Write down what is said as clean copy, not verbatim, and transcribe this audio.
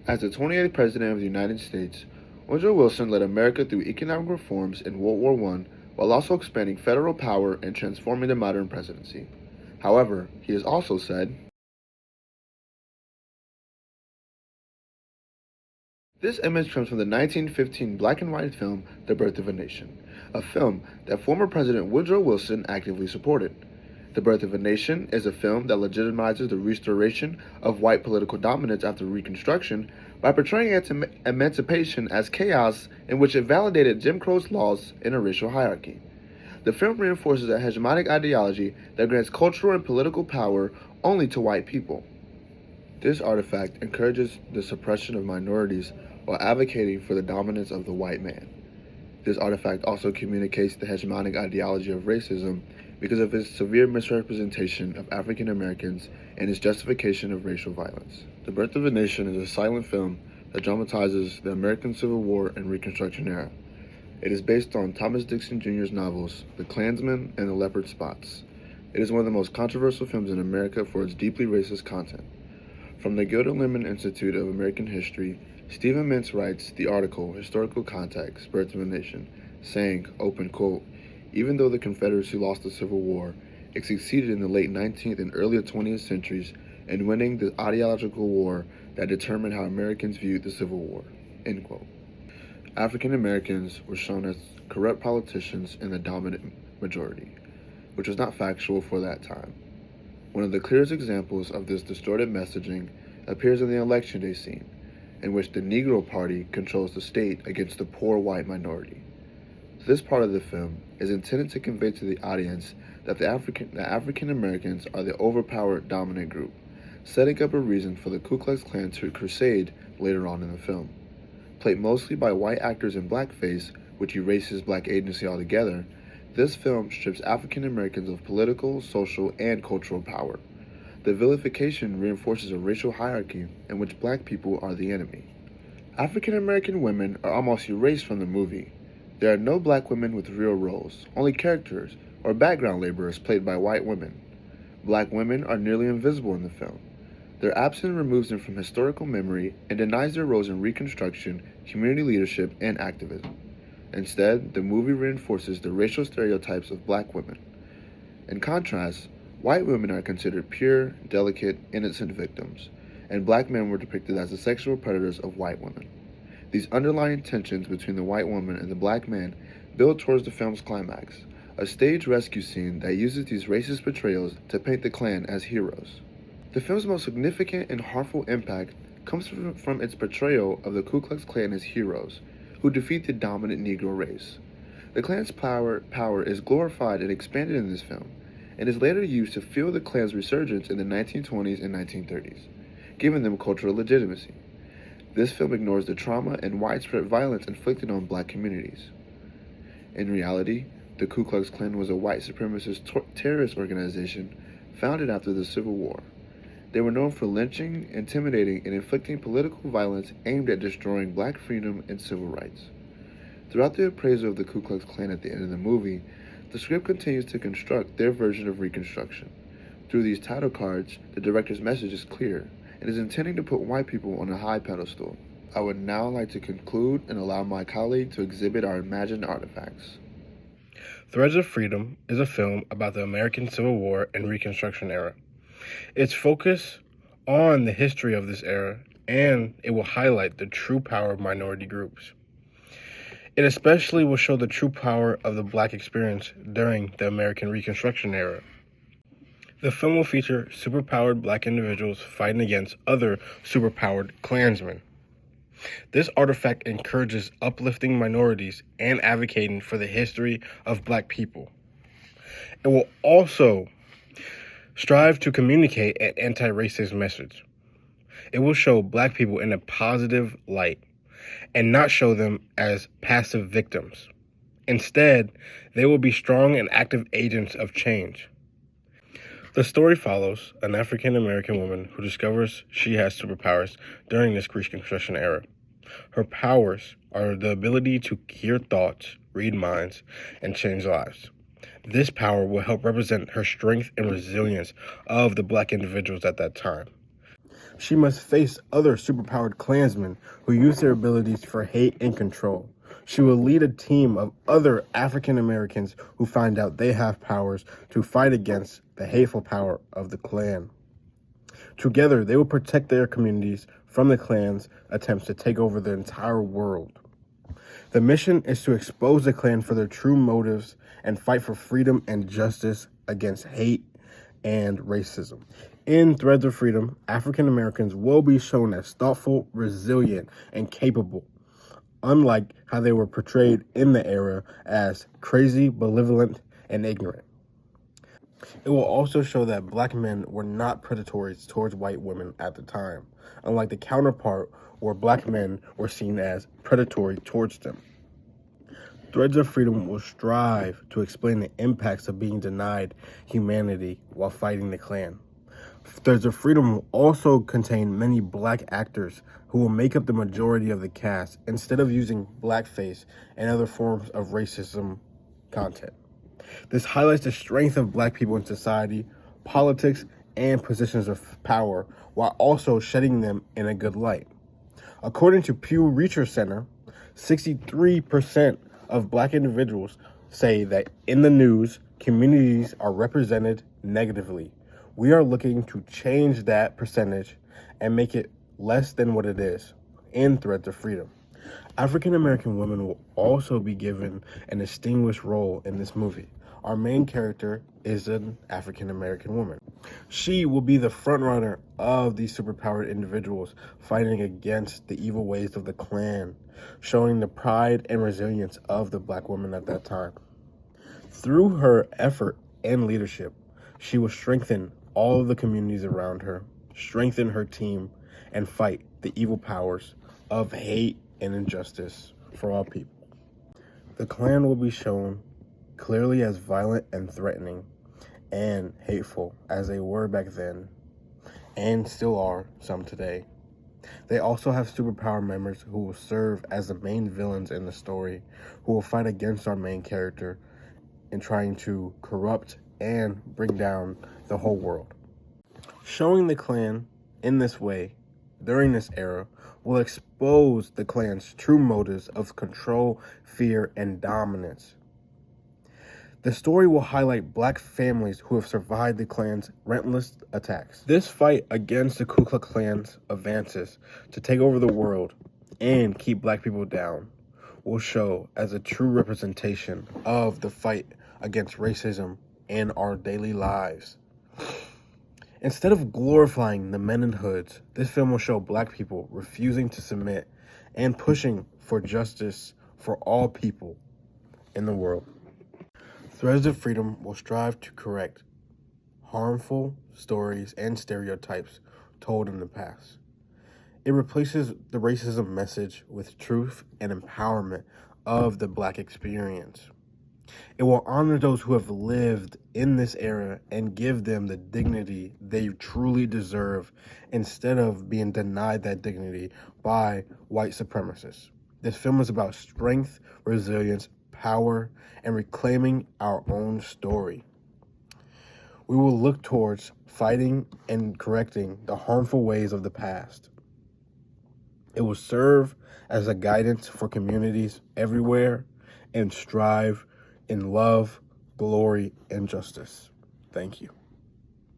As the 28th President of the United States, Woodrow Wilson led America through economic reforms in World War I while also expanding federal power and transforming the modern presidency. However, he has also said, this image comes from the 1915 black and white film The Birth of a Nation, a film that former President Woodrow Wilson actively supported. The Birth of a Nation is a film that legitimizes the restoration of white political dominance after Reconstruction by portraying its emancipation as chaos in which it validated Jim Crow's laws in a racial hierarchy. The film reinforces a hegemonic ideology that grants cultural and political power only to white people. This artifact encourages the suppression of minorities while advocating for the dominance of the white man. This artifact also communicates the hegemonic ideology of racism because of its severe misrepresentation of African Americans and its justification of racial violence. The Birth of a Nation is a silent film that dramatizes the American Civil War and Reconstruction era. It is based on Thomas Dixon Jr.'s novels, The Klansman and The Leopard Spots. It is one of the most controversial films in America for its deeply racist content. From the Gilder Lehrman Institute of American History, Stephen Mintz writes the article, Historical Context, Birth of a Nation, saying, open quote, even though the Confederacy lost the Civil War, it succeeded in the late 19th and early 20th centuries in winning the ideological war that determined how Americans viewed the Civil War, end quote. African Americans were shown as corrupt politicians in the dominant majority, which was not factual for that time. One of the clearest examples of this distorted messaging appears in the Election Day scene, in which the Negro Party controls the state against the poor white minority. This part of the film is intended to convey to the audience that African Americans are the overpowered dominant group, setting up a reason for the Ku Klux Klan to crusade later on in the film. Played mostly by white actors in blackface, which erases black agency altogether, this film strips African Americans of political, social, and cultural power. The vilification reinforces a racial hierarchy in which black people are the enemy. African American women are almost erased from the movie. There are no black women with real roles, only characters or background laborers played by white women. Black women are nearly invisible in the film. Their absence removes them from historical memory and denies their roles in Reconstruction, community leadership, and activism. Instead, the movie reinforces the racial stereotypes of black women. In contrast, white women are considered pure, delicate, innocent victims, and black men were depicted as the sexual predators of white women. These underlying tensions between the white woman and the black man build towards the film's climax, a staged rescue scene that uses these racist portrayals to paint the Klan as heroes. The film's most significant and harmful impact comes from its portrayal of the Ku Klux Klan as heroes, who defeat the dominant Negro race. The Klan's power is glorified and expanded in this film, and is later used to fuel the Klan's resurgence in the 1920s and 1930s, giving them cultural legitimacy. This film ignores the trauma and widespread violence inflicted on black communities. In reality, the Ku Klux Klan was a white supremacist terrorist organization founded after the Civil War. They were known for lynching, intimidating, and inflicting political violence aimed at destroying black freedom and civil rights. Throughout the appraisal of the Ku Klux Klan at the end of the movie, the script continues to construct their version of Reconstruction. Through these title cards, the director's message is clear and is intending to put white people on a high pedestal. I would now like to conclude and allow my colleague to exhibit our imagined artifacts. Threads of Freedom is a film about the American Civil War and Reconstruction era. Its focus on the history of this era, and it will highlight the true power of minority groups. It especially will show the true power of the black experience during the American Reconstruction era. The film will feature superpowered black individuals fighting against other superpowered Klansmen. This artifact encourages uplifting minorities and advocating for the history of black people. It will also strive to communicate an anti-racist message. It will show black people in a positive light and not show them as passive victims. Instead, they will be strong and active agents of change. The story follows an African American woman who discovers she has superpowers during this Reconstruction era. Her powers are the ability to hear thoughts, read minds, and change lives. This power will help represent her strength and resilience of the black individuals at that time. She must face other superpowered Klansmen who use their abilities for hate and control. She will lead a team of other African Americans who find out they have powers to fight against the hateful power of the Klan. Together, they will protect their communities from the Klan's attempts to take over the entire world. The mission is to expose the Klan for their true motives and fight for freedom and justice against hate and racism. In Threads of Freedom, African Americans will be shown as thoughtful, resilient, and capable, unlike how they were portrayed in the era as crazy, malevolent, and ignorant. It will also show that black men were not predatory towards white women at the time, unlike the counterpart where black men were seen as predatory towards them. Threads of Freedom will strive to explain the impacts of being denied humanity while fighting the Klan. Threads of Freedom will also contain many black actors who will make up the majority of the cast instead of using blackface and other forms of racism content. This highlights the strength of black people in society, politics, and positions of power, while also shedding them in a good light. According to Pew Research Center, 63% of black individuals say that in the news, communities are represented negatively. We are looking to change that percentage and make it less than what it is in Threads of Freedom. African American women will also be given an distinguished role in this movie. Our main character is an African American woman. She will be the frontrunner of these superpowered individuals fighting against the evil ways of the Klan, showing the pride and resilience of the black woman at that time. Through her effort and leadership, she will strengthen all of the communities around her, strengthen her team, and fight the evil powers of hate and injustice for all people. The Klan will be shown clearly as violent and threatening and hateful as they were back then and still are some today. They also have superpower members who will serve as the main villains in the story, who will fight against our main character in trying to corrupt and bring down the whole world. Showing the Klan in this way during this era will expose the Klan's true motives of control, fear, and dominance. The story will highlight black families who have survived the Klan's relentless attacks. This fight against the Ku Klux Klan's advances to take over the world and keep black people down will show as a true representation of the fight against racism in our daily lives. Instead of glorifying the men in hoods, this film will show black people refusing to submit and pushing for justice for all people in the world. Threads of Freedom will strive to correct harmful stories and stereotypes told in the past. It replaces the racism message with truth and empowerment of the black experience. It will honor those who have lived in this era and give them the dignity they truly deserve instead of being denied that dignity by white supremacists. This film is about strength, resilience, power, and reclaiming our own story. We will look towards fighting and correcting the harmful ways of the past. It will serve as a guidance for communities everywhere and strive in love, glory, and justice. Thank you.